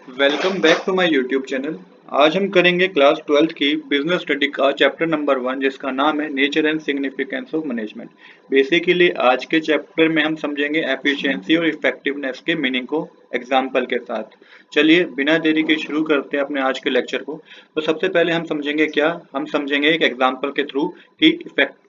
Welcome back to my YouTube channel. आज हम करेंगे क्लास 12th की बिजनेस स्टडी का चैप्टर नंबर 1 जिसका नाम है nature and significance of management. Basically आज के चैप्टर में हम समझेंगे एफिशिएंसी और इफेक्टिवनेस के मीनिंग को एग्जाम्पल के साथ। चलिए बिना देरी के शुरू करते हैं अपने आज के लेक्चर को। तो सबसे पहले हम समझेंगे एक एग्जाम्पल के थ्रू कि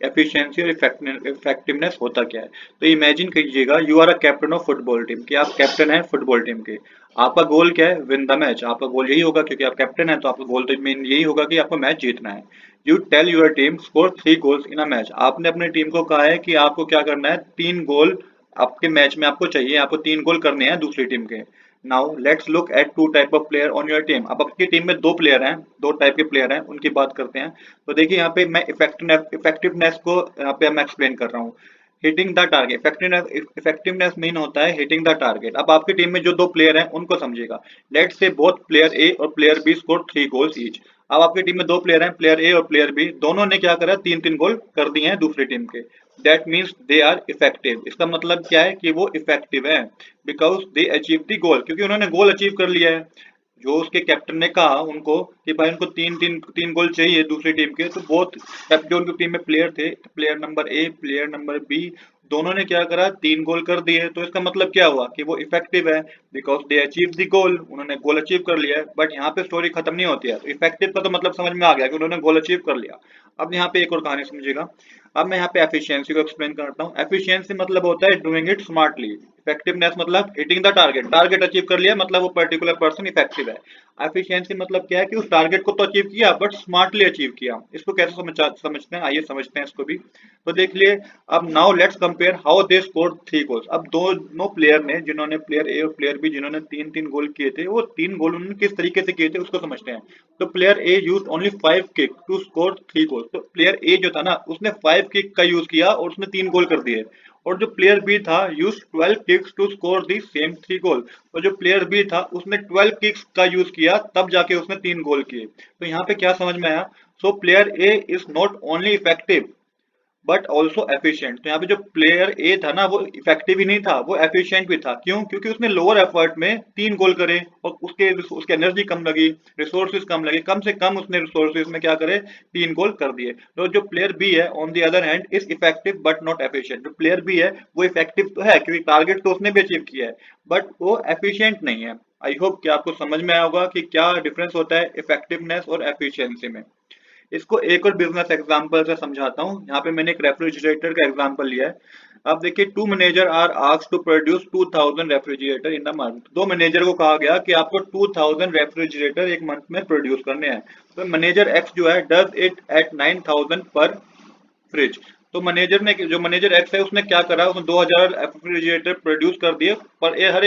एफिशिएंसी और इफेक्टिवनेस होता क्या है। तो इमेजिन कीजिएगा you are a captain of football team, कि आप कैप्टन हैं फुटबॉल टीम के। आपका गोल क्या है? Win the match. आपका गोल यही होगा क्योंकि आप कैप्टन है, तो आपका गोल तो मेन यही होगा कि आपको मैच जीतना है। You tell your team score 3 goals in a match. आपने अपनी टीम को कहा है कि आपको क्या करना है, 3 गोल आपके मैच में आपको चाहिए, आपको 3 गोल करने हैं दूसरी टीम के। Now let's look at 2 type of player on your team. अब आपकी टीम में 2 प्लेयर हैं, 2 टाइप के प्लेयर हैं, उनकी बात करते हैं। तो देखिए यहाँ पे मैं इफेक्टिवनेस को यहाँ पे मैं एक्सप्लेन कर रहा हूँ। Hitting the target, effectiveness mean होता है हिटिंग द टारगेट। अब आपकी टीम में जो 2 प्लेयर हैं उनको समझिएगा। Let's say both player A और player B score 3 goals each. अब आपकी टीम में 2 प्लेयर हैं, प्लेयर ए और प्लेयर बी, दोनों ने क्या करा, 3-3 गोल कर दिए हैं दूसरी टीम के। That means they are effective. इसका मतलब क्या है कि वो इफेक्टिव है, because they achieve the goal, क्योंकि उन्होंने गोल अचीव कर लिया है। जो उसके कैप्टन ने कहा उनको कि भाई उनको 3 गोल चाहिए दूसरी टीम के, तो बहुत जो उनकी टीम में प्लेयर थे, player number A player number B, दोनों ने क्या करा, 3 गोल कर दिए। तो इसका मतलब क्या हुआ कि वो इफेक्टिव है, बिकॉज दे अचीव द गोल, उन्होंने गोल अचीव कर लिया है। बट यहाँ पे स्टोरी खत्म नहीं होती है। तो इफेक्टिव का तो मतलब समझ में आ गया कि उन्होंने गोल अचीव कर लिया। अब यहाँ पे एक और कहानी समझिएगा। अब मैं यहाँ पे एफिशिएंसी को एक्सप्लेन करता हूँ। एफिशिएंसी मतलब होता है डूइंग इट स्मार्टली। इफेक्टिवनेस मतलब hitting the target, target achieve कर लिया, मतलब वो पर्टिकुलर पर्सन इफेक्टिव है। एफिशिएंसी मतलब क्या है कि उस टारगेट को तो अचीव किया बट स्मार्टली अचीव किया। इसको कैसे समझते हैं, आइए समझते हैं इसको भी। तो देख लिए। अब now let's compare how they score 3 goals. अब दोनों प्लेयर ने, जिन्होंने प्लेयर ए और प्लेयर बी जिन्होंने 3-3 गोल किए थे, वो 3 गोल उन्होंने किस तरीके से किए थे उसको समझते हैं। तो player A use only 5 kick to score 3 goals. तो प्लेयर ए जो था ना, उसने 5 किक का यूज किया और उसने 3 गोल कर दिए। और जो प्लेयर बी था use 12 kicks to score the same 3 goal. और जो प्लेयर बी था उसने 12 किक्स का यूज किया, तब जाके उसने 3 गोल किए। तो यहाँ पे क्या समझ में आया? सो player A is not only effective but also efficient. तो यहाँ पे जो प्लेयर ए था ना, वो इफेक्टिव ही नहीं था, वो एफिशिएंट भी था। क्यों? क्योंकि उसने लोअर एफर्ट में 3 गोल करे और उसके एनर्जी कम लगी, रिसोर्सेज कम लगे, कम से कम उसने रिसोर्सेज में क्या करे, 3 गोल कर दिए। तो जो प्लेयर बी है on the other hand is effective but not efficient. जो प्लेयर बी है वो इफेक्टिव तो है क्योंकि टारगेट तो उसने भी अचीव किया है, बट वो एफिशिएंट नहीं है। आई होप कि आपको समझ में आया होगा कि क्या डिफरेंस होता है इफेक्टिवनेस और एफिशिएंसी में। इसको एक और बिजनेस एग्जांपल से समझाता हूँ। यहाँ पे मैंने एक रेफ्रिजरेटर का एग्जांपल लिया है। अब देखिए, 2 manager are asked to produce 2000 refrigerator in a month. 2 manager को कहा गया कि आपको 2000 रेफ्रिजरेटर एक मंथ में प्रोड्यूस करने हैं। तो मैनेजर एक्स जो है डज इट एट 9000 पर फ्रिज। तो मैनेजर एक्स है, उसने क्या करा, उसने 2000 रेफ्रिजरेटर प्रोड्यूस कर दिए। पर ये हर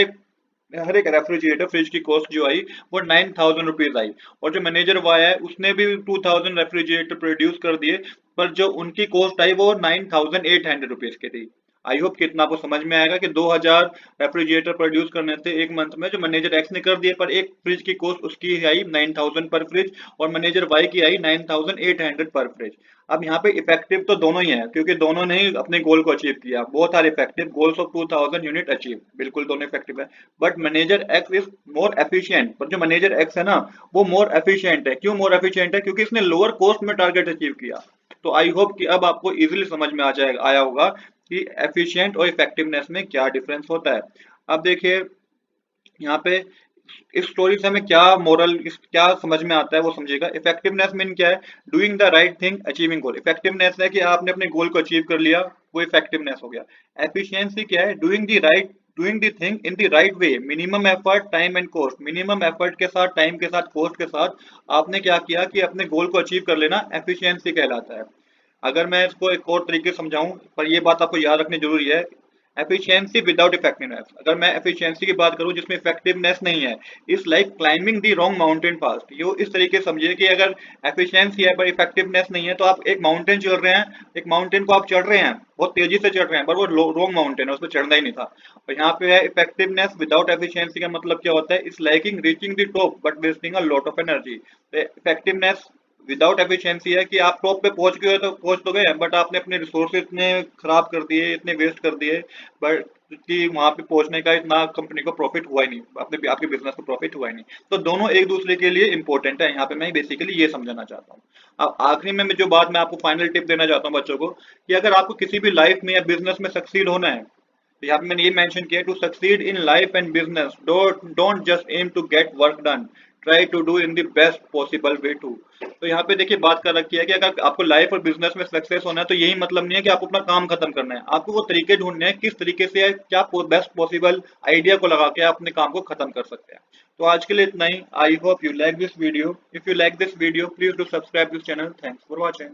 एक रेफ्रिजरेटर फ्रिज की कॉस्ट जो आई वो 9000 रुपीज आई। और जो मैनेजर वाई है उसने भी 2000 रेफ्रिजरेटर प्रोड्यूस कर दिए, पर जो उनकी कॉस्ट आई वो 9800 रुपीज की थी। आई होप कि इतना आपको समझ में आएगा कि 2000 रेफ्रिजरेटर प्रोड्यूस करने थे एक मंथ में, जो मैनेजर एक्स ने कर दिए, पर एक फ्रिज की कॉस्ट उसकी आई 9000 पर फ्रिज और मैनेजर वाई की आई 9800 पर फ्रिज। अब यहाँ पे इफेक्टिव तो दोनों ही है क्योंकि दोनों ने ही अपने गोल को अचीव किया। Both are effective, goals of 2000 unit achieve, बिल्कुल दोनों इफेक्टिव है। But manager X is more efficient. पर जो मैनेजर एक्स है ना, वो मोर एफिशिएंट है। क्यों मोर एफिशिएंट है? क्योंकि इसने लोअर कॉस्ट में टारगेट अचीव किया। तो आई होप कि अब आपको इजीली समझ में आया होगा कि एफिशिएंट और इफेक्टिवनेस में क्या डिफरेंस होता है। अब देखिए यहाँ पे इस स्टोरी से हमें क्या मोरल, इस क्या समझ में आता है वो समझिएगा। इफेक्टिवनेस मीन क्या है? Doing the right thing achieving goal. Effectiveness है कि आपने अपने गोल को अचीव कर लिया, वो इफेक्टिवनेस हो गया। एफिशिएंसी क्या है? Doing the thing in the right way, minimum effort time and cost. Minimum effort के साथ, टाइम के साथ, कॉस्ट के साथ आपने क्या किया कि अपने गोल को अचीव कर लेना, एफिशिएंसी कहलाता है। अगर मैं इसको एक और तरीके से समझाऊं, पर ये बात आपको याद रखनी जरूरी है, एफिशिएंसी विदाउट इफेक्टिवनेस। अगर मैं एफिशिएंसी की बात करूं जिसमें इफेक्टिवनेस नहीं है, इस लाइक क्लाइंबिंग दी रॉन्ग माउंटेन फास्ट। ये इस तरीके से समझिए कि अगर एफिशिएंसी है पर इफेक्टिवनेस नहीं है, तो आप एक माउंटेन चढ़ रहे हैं, एक माउंटेन को आप चढ़ रहे हैं, बहुत तेजी से चढ़ रहे हैं, पर वो रॉन्ग माउंटेन है, उस पर चढ़ना ही नहीं था। और यहाँ पे है इफेक्टिवनेस विदाउट एफिशिएंसी का मतलब क्या होता है? इस liking reaching the top but wasting a lot of energy. Effectiveness without efficiency है कि आप टॉप पे पहुंच गए तो पहुंच तो गए, बट आपने अपने रिसोर्सेज इतने खराब कर दिए, इतने वेस्ट कर दिए, बट कि वहां पे पहुंचने का इतना कंपनी को प्रॉफिट हुआ ही नहीं, अपने आपके बिजनेस को प्रॉफिट हुआ ही नहीं। तो दोनों एक दूसरे के लिए इंपॉर्टेंट है, यहाँ पे मैं बेसिकली ये समझाना चाहता हूँ। अब आखिरी में मैं जो बात मैं आपको फाइनल टिप देना चाहता हूँ बच्चों को, कि अगर आपको किसी भी लाइफ में या बिजनेस में सक्सीड होना है, तो यहाँ पे मैंने ये मेंशन किया, to succeed in life and business don't just aim to get work done, try to do in the best possible way to. तो यहाँ पे देखिए बात कर रखी है कि अगर आपको लाइफ और बिजनेस में सक्सेस होना है, तो यही मतलब नहीं है कि आपको अपना काम खत्म करना है, आपको वो तरीके ढूंढने हैं किस तरीके से क्या बेस्ट पॉसिबल आइडिया को लगा के आप अपने काम को खत्म कर सकते हैं। तो आज के लिए इतना ही। I hope you like this video. If you like this video, please do subscribe this channel. Thanks for watching.